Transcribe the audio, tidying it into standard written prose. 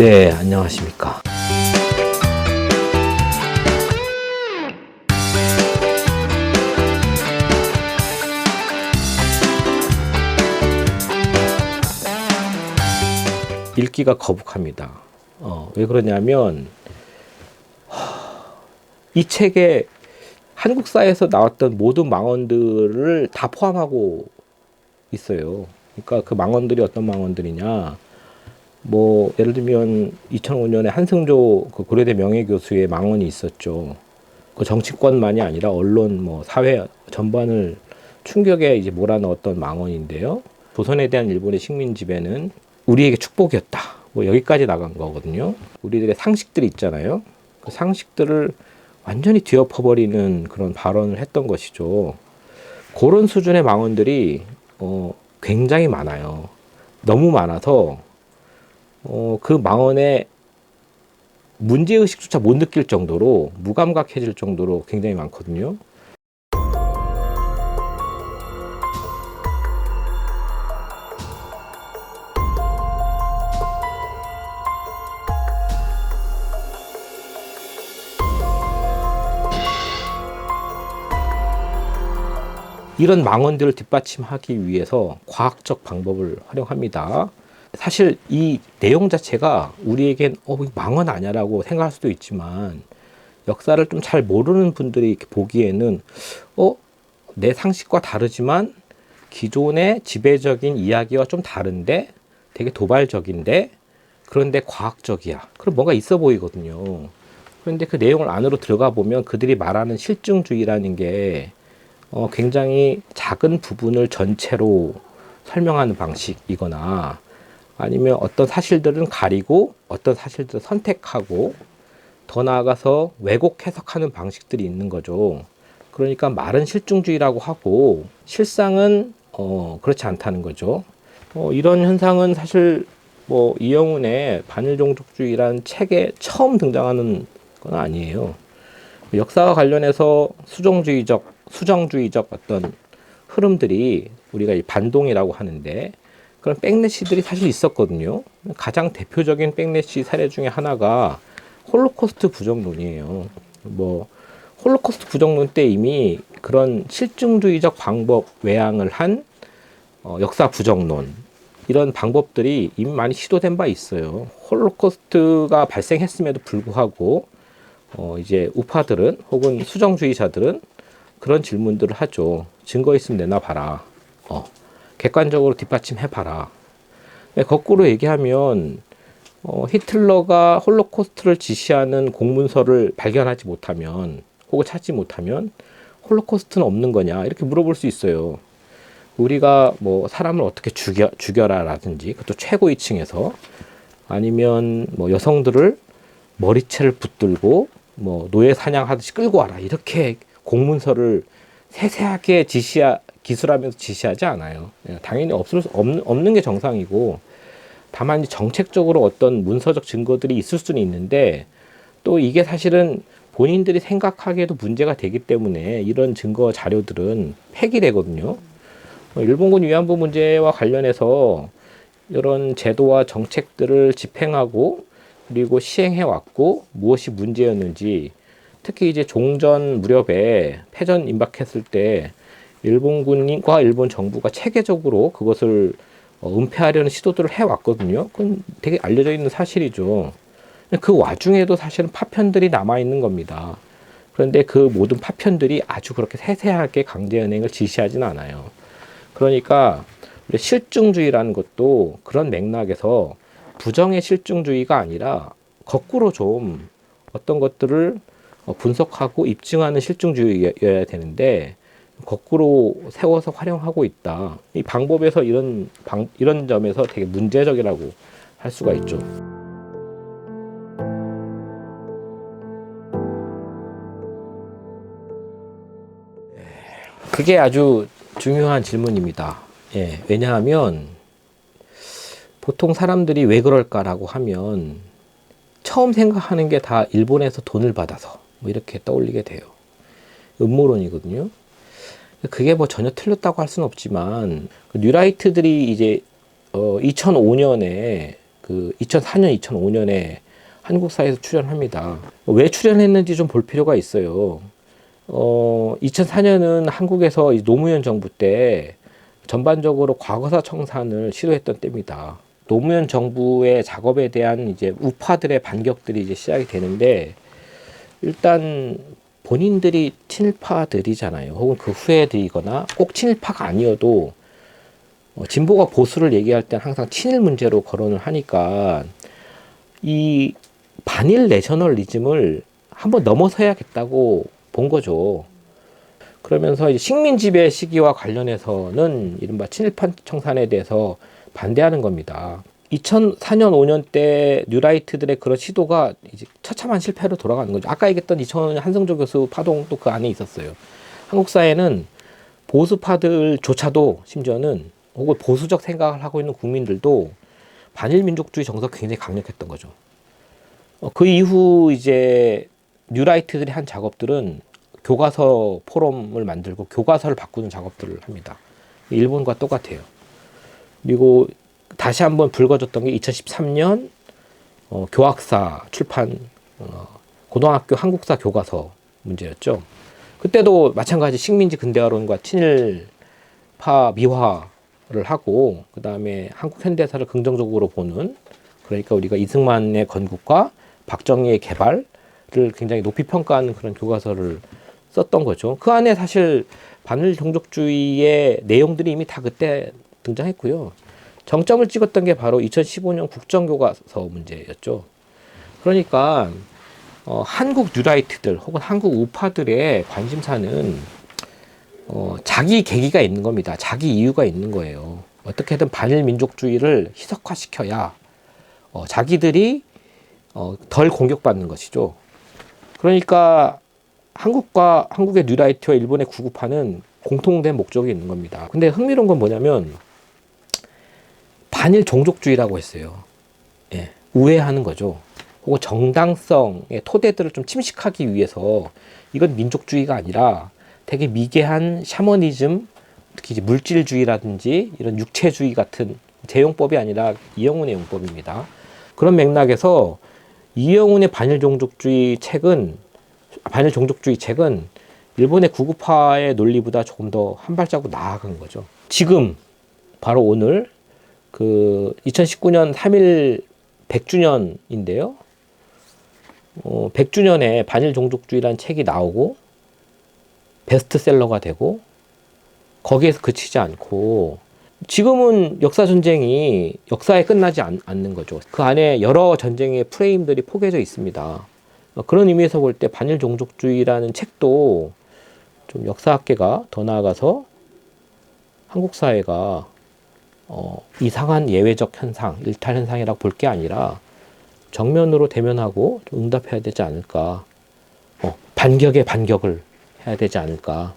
네, 안녕하십니까. 읽기가 거북합니다. 왜 그러냐면 이 책에 한국사에서 나왔던 모든 망언들을 다 포함하고 있어요. 그러니까 그 망언들이 어떤 망언들이냐, 뭐 예를 들면 2005년에 한승조 그 고려대 명예교수의 망언이 있었죠. 그 정치권만이 아니라 언론, 뭐 사회 전반을 충격에 이제 몰아넣었던 망언인데요. 조선에 대한 일본의 식민 지배는 우리에게 축복이었다. 뭐 여기까지 나간 거거든요. 우리들의 상식들이 있잖아요. 그 상식들을 완전히 뒤엎어버리는 그런 발언을 했던 것이죠. 그런 수준의 망언들이 굉장히 많아요. 너무 많아서 그 망언에 문제의식조차 못 느낄 정도로 무감각해질 정도로 굉장히 많거든요. 이런 망언들을 뒷받침하기 위해서 과학적 방법을 활용합니다. 사실 이 내용 자체가 우리에겐 망언 아니야라고 생각할 수도 있지만, 역사를 좀 잘 모르는 분들이 이렇게 보기에는 내 상식과 다르지만 기존의 지배적인 이야기와 좀 다른데 되게 도발적인데 그런데 과학적이야. 그럼 뭔가 있어 보이거든요. 그런데 그 내용을 안으로 들어가 보면 그들이 말하는 실증주의라는 게 굉장히 작은 부분을 전체로 설명하는 방식이거나, 아니면 어떤 사실들은 가리고 어떤 사실들을 선택하고 더 나아가서 왜곡 해석하는 방식들이 있는 거죠. 그러니까 말은 실증주의라고 하고 실상은 그렇지 않다는 거죠. 이런 현상은 사실 뭐 이영훈의 반일종족주의라는 책에 처음 등장하는 건 아니에요. 역사와 관련해서 수정주의적 어떤 흐름들이 우리가 반동이라고 하는데, 그런 백래시들이 사실 있었거든요. 가장 대표적인 백래시 사례 중에 하나가 홀로코스트 부정론이에요. 뭐 홀로코스트 부정론 때 이미 그런 실증주의적 방법 외양을 한 역사 부정론, 이런 방법들이 이미 많이 시도된 바 있어요. 홀로코스트가 발생했음에도 불구하고 이제 우파들은 혹은 수정주의자들은 그런 질문들을 하죠. 증거 있으면 내놔봐라. 객관적으로 뒷받침해봐라. 거꾸로 얘기하면 히틀러가 홀로코스트를 지시하는 공문서를 발견하지 못하면 혹은 찾지 못하면 홀로코스트는 없는 거냐 이렇게 물어볼 수 있어요. 우리가 뭐 사람을 어떻게 죽여라라든지, 그것도 최고위층에서, 아니면 뭐 여성들을 머리채를 붙들고 뭐 노예 사냥하듯이 끌고 와라 이렇게 공문서를 세세하게 기술하면서 지시하지 않아요. 당연히 없는 게 정상이고, 다만 정책적으로 어떤 문서적 증거들이 있을 수는 있는데, 또 이게 사실은 본인들이 생각하기에도 문제가 되기 때문에 이런 증거 자료들은 폐기되거든요. 일본군 위안부 문제와 관련해서 이런 제도와 정책들을 집행하고 그리고 시행해 왔고 무엇이 문제였는지, 특히 이제 종전 무렵에 패전 임박했을 때 일본군과 일본 정부가 체계적으로 그것을 은폐하려는 시도들을 해왔거든요. 그건 되게 알려져 있는 사실이죠. 그 와중에도 사실은 파편들이 남아있는 겁니다. 그런데 그 모든 파편들이 아주 그렇게 세세하게 강제연행을 지시하지는 않아요. 그러니까 실증주의라는 것도 그런 맥락에서 부정의 실증주의가 아니라 거꾸로 좀 어떤 것들을 분석하고 입증하는 실증주의여야 되는데, 거꾸로 세워서 활용하고 있다. 이 방법에서 이런 점에서 되게 문제적이라고 할 수가 있죠. 그게 아주 중요한 질문입니다. 왜냐하면 보통 사람들이 왜 그럴까라고 하면 처음 생각하는 게 다 일본에서 돈을 받아서 뭐 이렇게 떠올리게 돼요. 음모론이거든요. 그게 뭐 전혀 틀렸다고 할 수는 없지만, 뉴라이트들이 이제 2005년에 그 2004년, 2005년에 한국사에서 출연합니다. 왜 출연했는지 좀 볼 필요가 있어요. 2004년은 한국에서 이 노무현 정부 때 전반적으로 과거사 청산을 시도했던 때입니다. 노무현 정부의 작업에 대한 이제 우파들의 반격들이 이제 시작이 되는데, 일단 본인들이 친일파들이잖아요. 혹은 그 후예들이거나 꼭 친일파가 아니어도 진보가 보수를 얘기할 땐 항상 친일 문제로 거론을 하니까 이 반일 내셔널리즘을 한번 넘어서야겠다고 본 거죠. 그러면서 이제 식민 지배 시기와 관련해서는 이른바 친일파 청산에 대해서 반대하는 겁니다. 2004년, 5년 때 뉴라이트들의 그런 시도가 이제 처참한 실패로 돌아가는 거죠. 아까 얘기했던 2005년 한성조 교수 파동도 그 안에 있었어요. 한국 사회는 보수파들조차도, 심지어는 혹은 보수적 생각을 하고 있는 국민들도 반일 민족주의 정서가 굉장히 강력했던 거죠. 그 이후 이제 뉴라이트들이 한 작업들은 교과서 포럼을 만들고 교과서를 바꾸는 작업들을 합니다. 일본과 똑같아요. 그리고 다시 한번 불거졌던 게 2013년 교학사 출판 고등학교 한국사 교과서 문제였죠. 그때도 마찬가지 식민지 근대화론과 친일파 미화를 하고, 그 다음에 한국 현대사를 긍정적으로 보는, 그러니까 우리가 이승만의 건국과 박정희의 개발을 굉장히 높이 평가하는 그런 교과서를 썼던 거죠. 그 안에 사실 반일 종족주의의 내용들이 이미 다 그때 등장했고요. 정점을 찍었던 게 바로 2015년 국정교과서 문제였죠. 그러니까 한국 뉴라이트들 혹은 한국 우파들의 관심사는 자기 계기가 있는 겁니다. 자기 이유가 있는 거예요. 어떻게든 반일 민족주의를 희석화시켜야 자기들이 덜 공격받는 것이죠. 그러니까 한국의 뉴라이트와 일본의 구구파는 공통된 목적이 있는 겁니다. 근데 흥미로운 건 뭐냐면 반일 종족주의라고 했어요. 예, 우회하는 거죠. 혹은 정당성의 토대들을 좀 침식하기 위해서 이건 민족주의가 아니라 되게 미개한 샤머니즘, 특히 이제 물질주의라든지 이런 육체주의 같은 제용법이 아니라 이영훈의 용법입니다. 그런 맥락에서 이영훈의 반일 종족주의 책은 일본의 구구파의 논리보다 조금 더 한 발자국 나아간 거죠. 지금 바로 오늘 그 2019년 3일 100주년인데요. 100주년에 반일 종족주의라는 책이 나오고 베스트셀러가 되고 거기에서 그치지 않고 지금은 역사 전쟁이 역사에 끝나지 않는 거죠. 그 안에 여러 전쟁의 프레임들이 포개져 있습니다. 그런 의미에서 볼 때 반일 종족주의라는 책도 좀 역사학계가 더 나아가서 한국 사회가 이상한 예외적 현상, 일탈 현상이라고 볼 게 아니라 정면으로 대면하고 좀 응답해야 되지 않을까. 반격에 반격을 해야 되지 않을까.